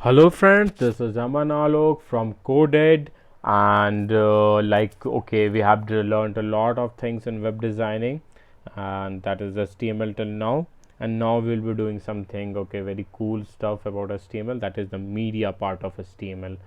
Hello friends, this is Aman Alok from Coded, and okay, we have learned a lot of things in web designing, and that is HTML till now. And now we'll be doing something very cool stuff about HTML, that is the media part of HTML.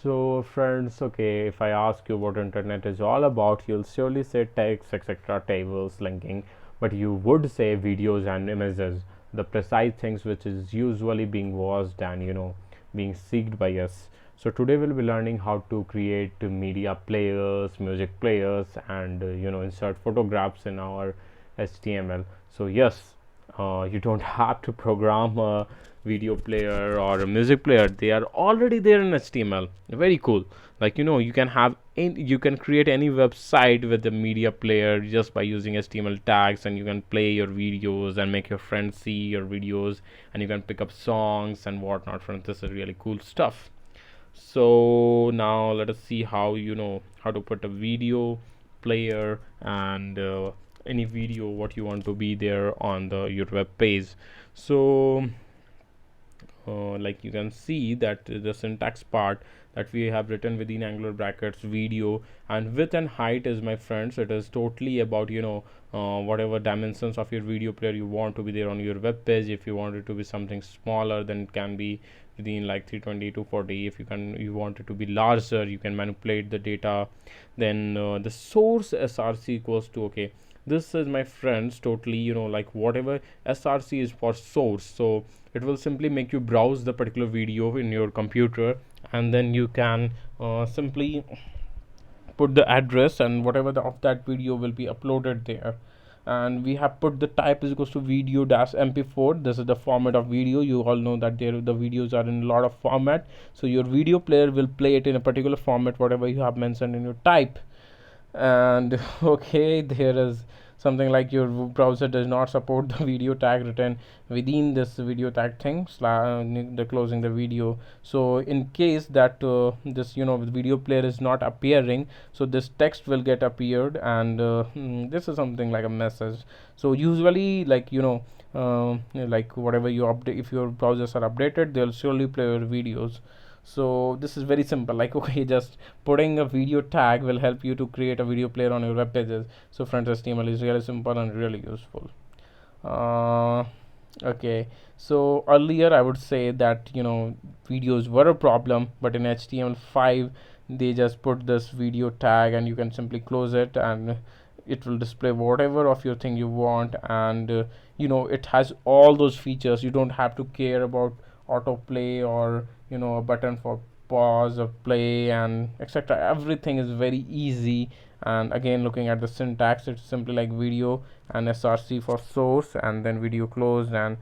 So friends, if I ask you what internet is all about, you'll surely say text, etc., tables, linking, but you would say videos and images, the precise things which is usually being watched and being seeked by us. So today we'll be learning how to create media players, music players, and insert photographs in our HTML. So yes, you don't have to program a video player or a music player. They are already there in HTML. Very cool. Like you can have you can create any website with the media player just by using HTML tags, and you can play your videos and make your friends see your videos, and you can pick up songs and whatnot. Friends, this is really cool stuff. So now let us see how how to put a video player and any video what you want to be there on the your web page. So like you can see that the syntax part that we have written within angular brackets video, and width and height is, my friends, it is totally about whatever dimensions of your video player you want to be there on your web page. If you want it to be something smaller, then it can be within like 320 to 40. If you want it to be larger, you can manipulate the data. Then the source src equals to, this is, my friends, totally like whatever src is for source. So it will simply make you browse the particular video in your computer, and then you can simply put the address and whatever of that video will be uploaded there. And we have put the type is equals to video dash mp4. This is the format of video. You all know that there the videos are in a lot of format, so your video player will play it in a particular format whatever you have mentioned in your type. And there is something like your browser does not support the video tag written within this video tag thing the closing the video. So in case that this video player is not appearing, so this text will get appeared, and this is something like a message. So usually like whatever you update, if your browsers are updated, they'll surely play your videos. So this is very simple, like just putting a video tag will help you to create a video player on your web pages. So front HTML is really simple and really useful. uh, okay, so earlier I would say that videos were a problem, but in HTML5 they just put this video tag, and you can simply close it, and it will display whatever of your thing you want. And it has all those features. You don't have to care about autoplay or a button for pause or play and etc. Everything is very easy. And again, looking at the syntax, it's simply like video and src for source, and then video closed, and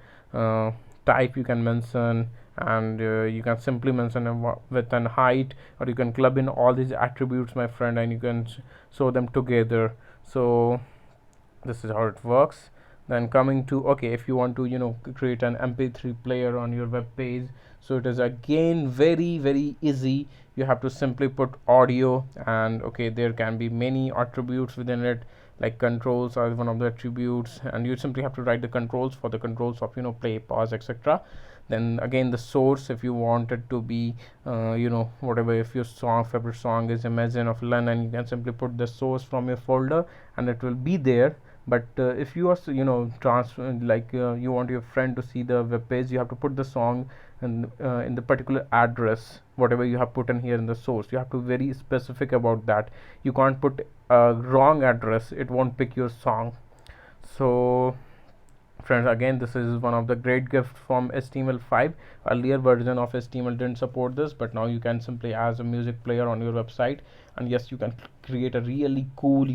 type you can mention, and you can simply mention a width and height, or you can club in all these attributes, my friend, and you can show them together. So this is how it works. Then coming to, if you want to create an mp3 player on your web page, so it is again very easy. You have to simply put audio, and there can be many attributes within it, like controls are one of the attributes, and you simply have to write the controls for the controls of play, pause, etc. Then again, the source, if you want it to be whatever, if your favorite song is Imagine of Lennon, you can simply put the source from your folder and it will be there. But if you are transfer, like you want your friend to see the web page, you have to put the song in the particular address whatever you have put in here in the source. You have to be very specific about that. You can't put a wrong address, it won't pick your song. So friends, again, this is one of the great gifts from HTML5. Earlier version of HTML didn't support this, but now you can simply add a music player on your website, and yes, you can create a really cool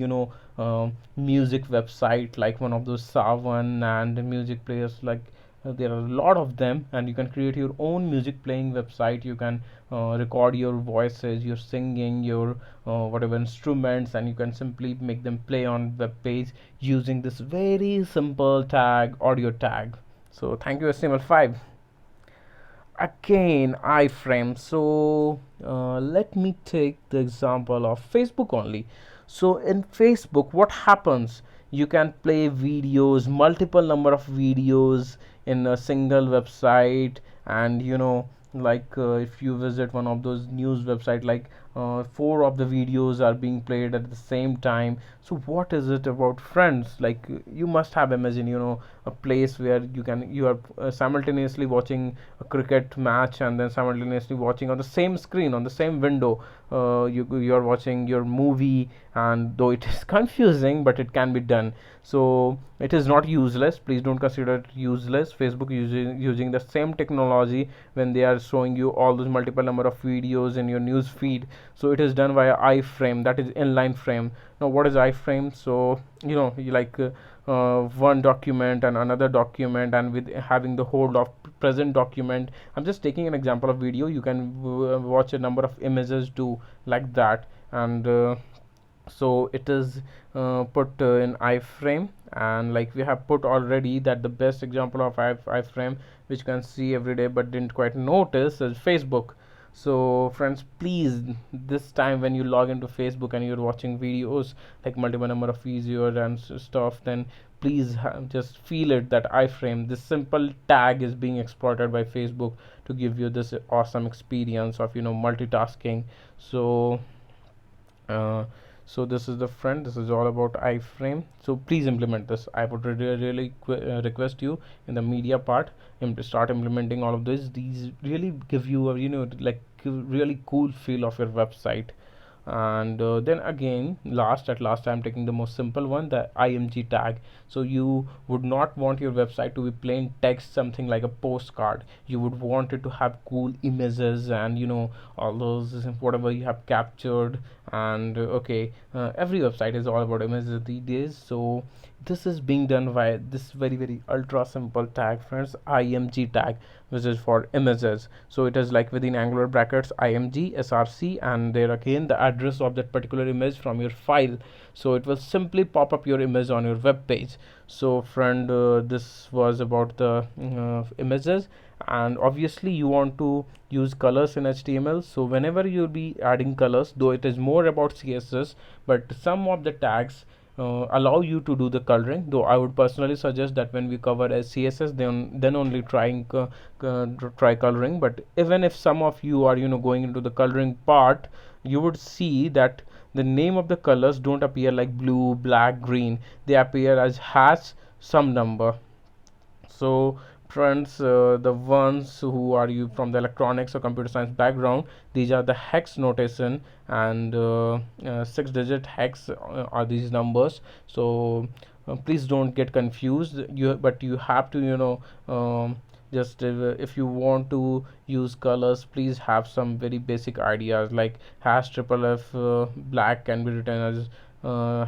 music website, like one of those Savan and music players, like there are a lot of them, and you can create your own music playing website. You can record your voices, your singing, your whatever instruments, and you can simply make them play on web page using this very simple tag, audio tag. So thank you HTML5. Again, iframe. So let me take the example of Facebook only. So in Facebook, what happens, you can play videos, multiple number of videos in a single website, and like if you visit one of those news website, like four of the videos are being played at the same time. So what is it about, friends? Like you must have imagined, a place where you are simultaneously watching a cricket match and then simultaneously watching on the same screen, on the same window, you are watching your movie. And though it is confusing, but it can be done. So it is not useless. Please don't consider it useless. Facebook using the same technology when they are showing you all those multiple number of videos in your news feed. So it is done via iframe, that is inline frame. Now what is iframe? So you like one document and another document, and with having the whole of present document. I'm just taking an example of video. You can watch a number of images too, like that. And so it is put in iframe. And like we have put already, that the best example of iframe which you can see every day but didn't quite notice is Facebook. So friends, please, this time when you log into Facebook and you're watching videos, like multiple number of videos and stuff, then please just feel it that iframe, this simple tag, is being exploited by Facebook to give you this awesome experience of multitasking. So uh, so this is the front, this is all about iframe. So please implement this. I would really request you in the media part, start implementing all of this. These really give you a like really cool feel of your website. And then again, last I'm taking the most simple one, the img tag. So you would not want your website to be plain text, something like a postcard. You would want it to have cool images and all those whatever you have captured. And okay, every website is all about images these days. So this is being done by this very ultra simple tag, friends, img tag, which is for images. So it is like within angular brackets img src, and there again the address of that particular image from your file. So it will simply pop up your image on your web page. So friend, this was about the images. And obviously you want to use colors in html. So whenever you'll be adding colors, though it is more about css, but some of the tags allow you to do the coloring. Though I would personally suggest that when we cover as css, then only try coloring. But even if some of you are going into the coloring part, you would see that the name of the colors don't appear like blue, black, green. They appear as hash some number. So friends, the ones who are you from the electronics or computer science background, these are the hex notation. And 6-digit hex are these numbers. So please don't get confused. But you have to just if you want to use colors, please have some very basic ideas, like hash triple f, black can be written as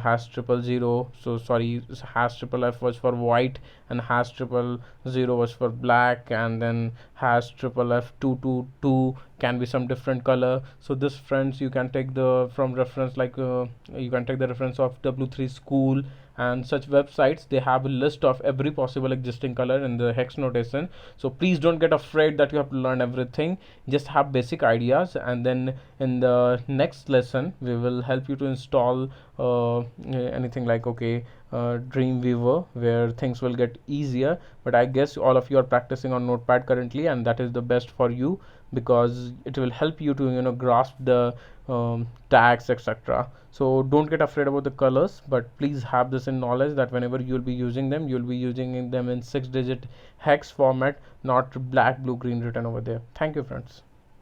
hash triple zero. So sorry, hash triple f was for white, and hash triple zero was for black, and then hash triple f 222 can be some different color. So this, friends, you can take the from reference, like you can take the reference of w3 school and such websites. They have a list of every possible existing color in the hex notation. So please don't get afraid that you have to learn everything. Just have basic ideas, and then in the next lesson we will help you to install anything like Dreamweaver, where things will get easier. But I guess all of you are practicing on Notepad currently, and that is the best for you, because it will help you to grasp the tags, etc. So don't get afraid about the colors, but please have this in knowledge that whenever you'll be using them, you'll be using them in 6-digit hex format, not black, blue, green written over there. Thank you, friends.